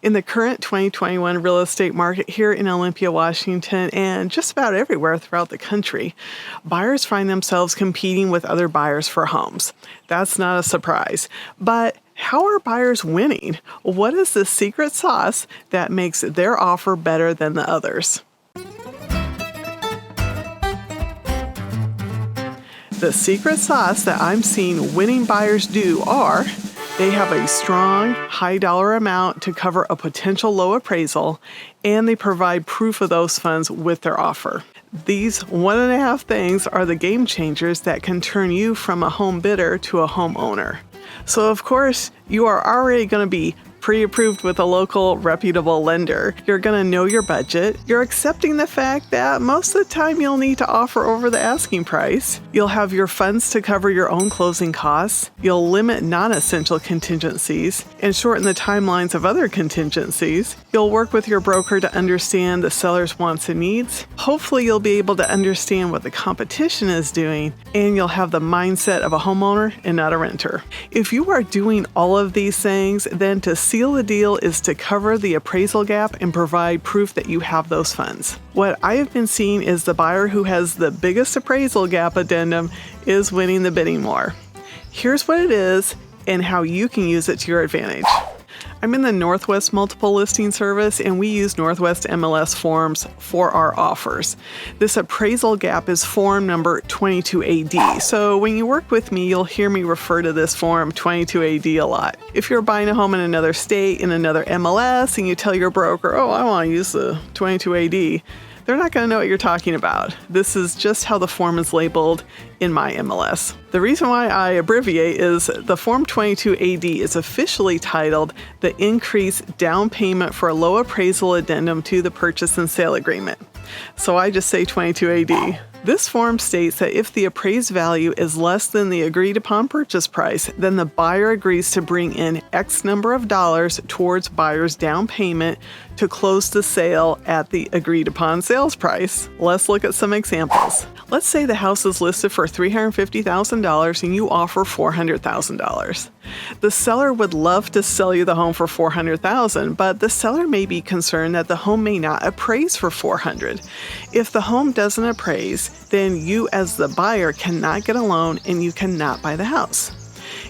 In the current 2021 real estate market here in Olympia, Washington, and just about everywhere throughout the country, buyers find themselves competing with other buyers for homes. That's not a surprise. But how are buyers winning? What is the secret sauce that makes their offer better than the others? The secret sauce that I'm seeing winning buyers do are they have a strong, high dollar amount to cover a potential low appraisal, and they provide proof of those funds with their offer. These 1.5 things are the game changers that can turn you from a home bidder to a homeowner. So of course, you are already going to be pre-approved with a local reputable lender. You're going to know your budget. You're accepting the fact that most of the time you'll need to offer over the asking price. You'll have your funds to cover your own closing costs. You'll limit non-essential contingencies and shorten the timelines of other contingencies. You'll work with your broker to understand the seller's wants and needs. Hopefully you'll be able to understand what the competition is doing, and you'll have the mindset of a homeowner and not a renter. If you are doing all of these things, then to seal the deal is to cover the appraisal gap and provide proof that you have those funds. What I have been seeing is the buyer who has the biggest appraisal gap addendum is winning the bidding war. Here's what it is and how you can use it to your advantage. I'm in the Northwest Multiple Listing Service, and we use Northwest MLS forms for our offers. This appraisal gap is form number 22AD. So when you work with me, you'll hear me refer to this form 22AD a lot. If you're buying a home in another state, in another MLS, and you tell your broker, oh, I want to use the 22AD, they're not going to know what you're talking about. This is just how the form is labeled in my MLS. The reason why I abbreviate is the Form 22AD is officially titled the Increased Down Payment for a Low Appraisal Addendum to the Purchase and Sale Agreement. So I just say 22AD. This form states that if the appraised value is less than the agreed upon purchase price, then the buyer agrees to bring in X number of dollars towards buyer's down payment to close the sale at the agreed upon sales price. Let's look at some examples. Let's say the house is listed for $350,000 and you offer $400,000. The seller would love to sell you the home for $400,000, but the seller may be concerned that the home may not appraise for $400,000. If the home doesn't appraise, then you as the buyer cannot get a loan and you cannot buy the house.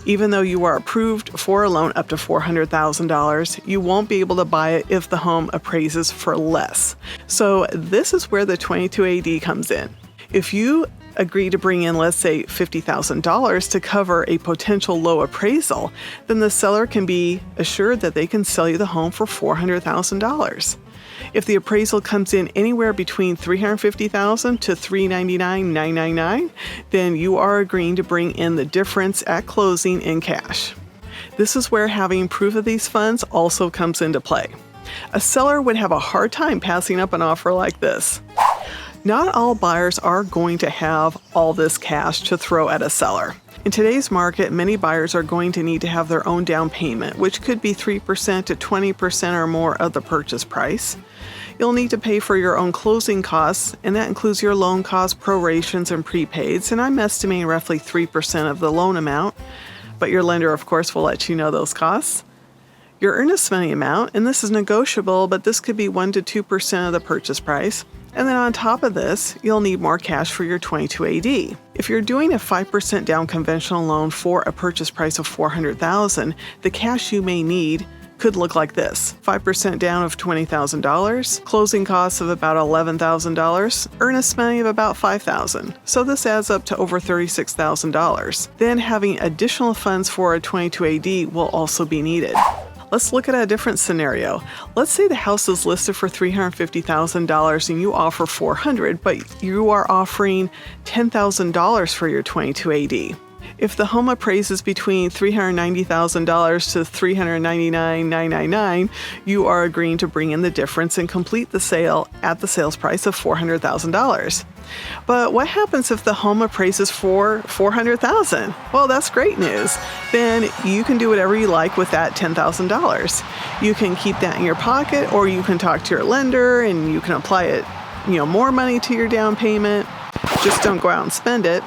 Even though you are approved for a loan up to $400,000, you won't be able to buy it if the home appraises for less. So this is where the 22AD comes in. If you agree to bring in, let's say, $50,000 to cover a potential low appraisal, then the seller can be assured that they can sell you the home for $400,000. If the appraisal comes in anywhere between $350,000 to $399,999, then you are agreeing to bring in the difference at closing in cash. This is where having proof of these funds also comes into play. A seller would have a hard time passing up an offer like this. Not all buyers are going to have all this cash to throw at a seller. In today's market, many buyers are going to need to have their own down payment, which could be 3% to 20% or more of the purchase price. You'll need to pay for your own closing costs, and that includes your loan costs, prorations, and prepaids, and I'm estimating roughly 3% of the loan amount, but your lender, of course, will let you know those costs. Your earnest money amount, and this is negotiable, but this could be 1% to 2% of the purchase price. And then on top of this, you'll need more cash for your 22AD. If you're doing a 5% down conventional loan for a purchase price of $400,000, the cash you may need could look like this: 5% down of $20,000, closing costs of about $11,000, earnest money of about $5,000. So this adds up to over $36,000. Then having additional funds for a 22AD will also be needed. Let's look at a different scenario. Let's say the house is listed for $350,000 and you offer $400,000, but you are offering $10,000 for your 22AD. If the home appraises between $390,000 to $399,999, you are agreeing to bring in the difference and complete the sale at the sales price of $400,000. But what happens if the home appraises for $400,000? Well, that's great news. Then you can do whatever you like with that $10,000. You can keep that in your pocket, or you can talk to your lender and you can apply it, more money to your down payment. Just don't go out and spend it.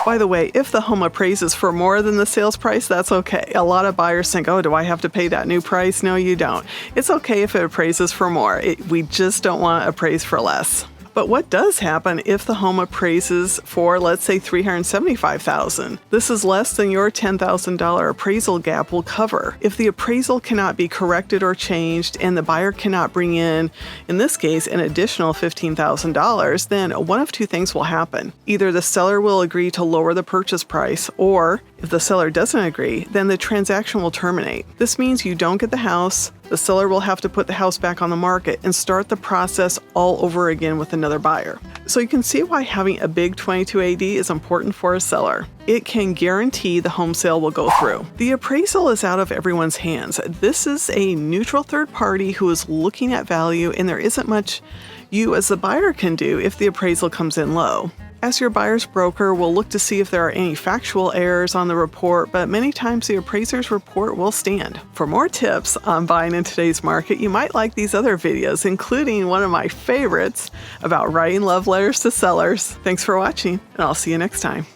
By the way, if the home appraises for more than the sales price, that's okay. A lot of buyers think, oh, do I have to pay that new price? No, you don't. It's okay if it appraises for more. We just don't want to appraise for less. But what does happen if the home appraises for, let's say, $375,000? This is less than your $10,000 appraisal gap will cover. If the appraisal cannot be corrected or changed and the buyer cannot bring in this case, an additional $15,000, then one of two things will happen. Either the seller will agree to lower the purchase price, or if the seller doesn't agree, then the transaction will terminate. This means you don't get the house, the seller will have to put the house back on the market and start the process all over again with another buyer. So you can see why having a big 22 AD is important for a seller. It can guarantee the home sale will go through. The appraisal is out of everyone's hands. This is a neutral third party who is looking at value, and there isn't much you as the buyer can do if the appraisal comes in low. As your buyer's broker, will look to see if there are any factual errors on the report, but many times the appraiser's report will stand. For more tips on buying in today's market, you might like these other videos, including one of my favorites about writing love letters to sellers. Thanks for watching, and I'll see you next time.